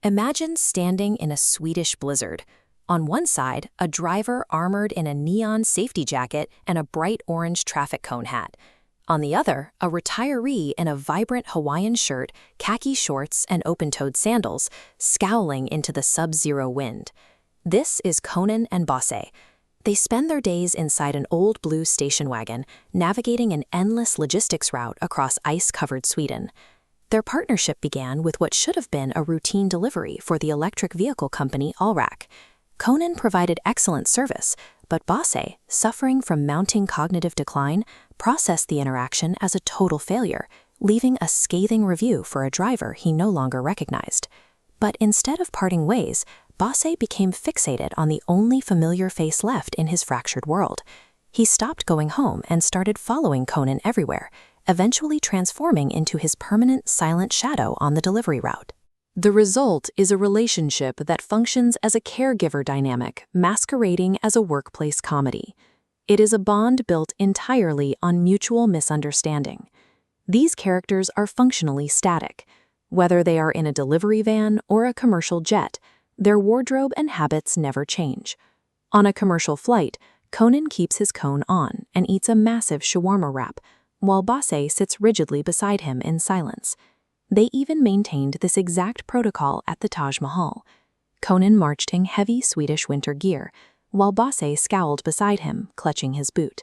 Imagine standing in a Swedish blizzard. On one side, a driver armored in a neon safety jacket and a bright orange traffic cone hat. On the other, a retiree in a vibrant Hawaiian shirt, khaki shorts, and open-toed sandals, scowling into the sub-zero wind. This is Konan and Bosse. They spend their days inside an old blue station wagon, navigating an endless logistics route across ice-covered Sweden. Their partnership began with what should have been a routine delivery for the electric vehicle company Allrack. Konan provided excellent service, but Bosse, suffering from mounting cognitive decline, processed the interaction as a total failure, leaving a scathing review for a driver he no longer recognized. But instead of parting ways, Bosse became fixated on the only familiar face left in his fractured world. He stopped going home and started following Konan everywhere, eventually transforming into his permanent silent shadow on the delivery route. The result is a relationship that functions as a caregiver dynamic, masquerading as a workplace comedy. It is a bond built entirely on mutual misunderstanding. These characters are functionally static. Whether they are in a delivery van or a commercial jet, their wardrobe and habits never change. On a commercial flight, Konan keeps his cone on and eats a massive shawarma wrap, while Bosse sits rigidly beside him in silence. They even maintained this exact protocol at the Taj Mahal. Konan marched in heavy Swedish winter gear, while Bosse scowled beside him, clutching his boot.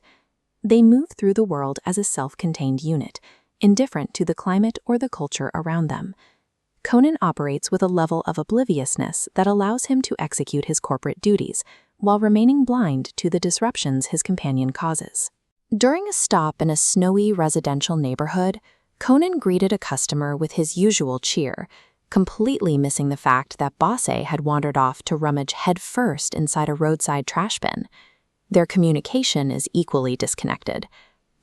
They move through the world as a self-contained unit, indifferent to the climate or the culture around them. Konan operates with a level of obliviousness that allows him to execute his corporate duties, while remaining blind to the disruptions his companion causes. During a stop in a snowy residential neighborhood, Konan greeted a customer with his usual cheer, completely missing the fact that Bosse had wandered off to rummage headfirst inside a roadside trash bin. Their communication is equally disconnected.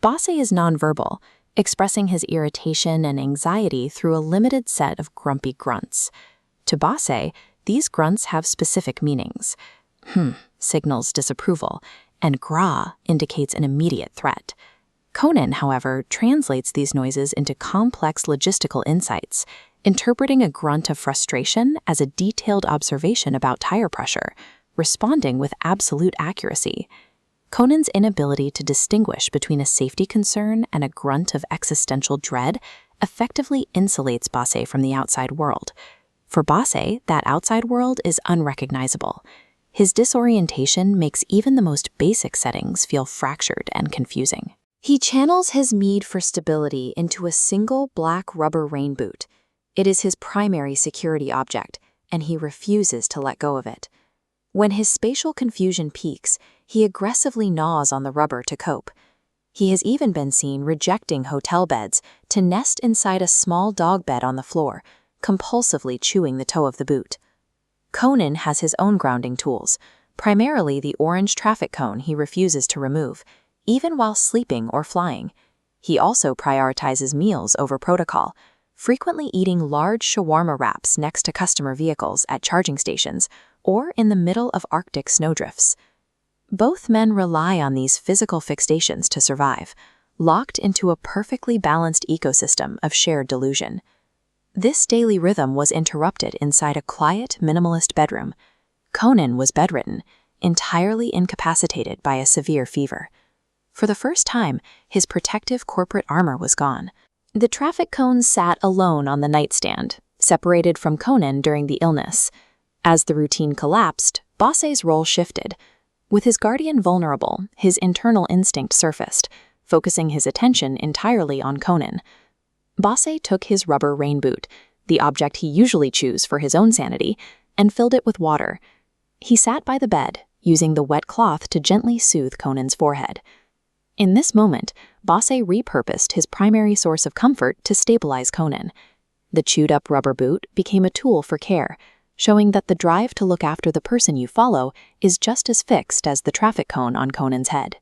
Bosse is nonverbal, expressing his irritation and anxiety through a limited set of grumpy grunts. To Bosse, these grunts have specific meanings. Signals disapproval, and gra indicates an immediate threat. Konan, however, translates these noises into complex logistical insights, interpreting a grunt of frustration as a detailed observation about tire pressure, responding with absolute accuracy. Konan's inability to distinguish between a safety concern and a grunt of existential dread effectively insulates Bosse from the outside world. For Bosse, that outside world is unrecognizable. His disorientation makes even the most basic settings feel fractured and confusing. He channels his need for stability into a single black rubber rain boot. It is his primary security object, and he refuses to let go of it. When his spatial confusion peaks, he aggressively gnaws on the rubber to cope. He has even been seen rejecting hotel beds to nest inside a small dog bed on the floor, compulsively chewing the toe of the boot. Konan has his own grounding tools, primarily the orange traffic cone he refuses to remove, even while sleeping or flying. He also prioritizes meals over protocol, frequently eating large shawarma wraps next to customer vehicles at charging stations or in the middle of Arctic snowdrifts. Both men rely on these physical fixations to survive, locked into a perfectly balanced ecosystem of shared delusion. This daily rhythm was interrupted inside a quiet, minimalist bedroom. Konan was bedridden, entirely incapacitated by a severe fever. For the first time, his protective corporate armor was gone. The traffic cones sat alone on the nightstand, separated from Konan during the illness. As the routine collapsed, Bosse's role shifted. With his guardian vulnerable, his internal instinct surfaced, focusing his attention entirely on Konan. Bosse took his rubber rain boot, the object he usually chews for his own sanity, and filled it with water. He sat by the bed, using the wet cloth to gently soothe Konan's forehead. In this moment, Bosse repurposed his primary source of comfort to stabilize Konan. The chewed-up rubber boot became a tool for care, showing that the drive to look after the person you follow is just as fixed as the traffic cone on Konan's head.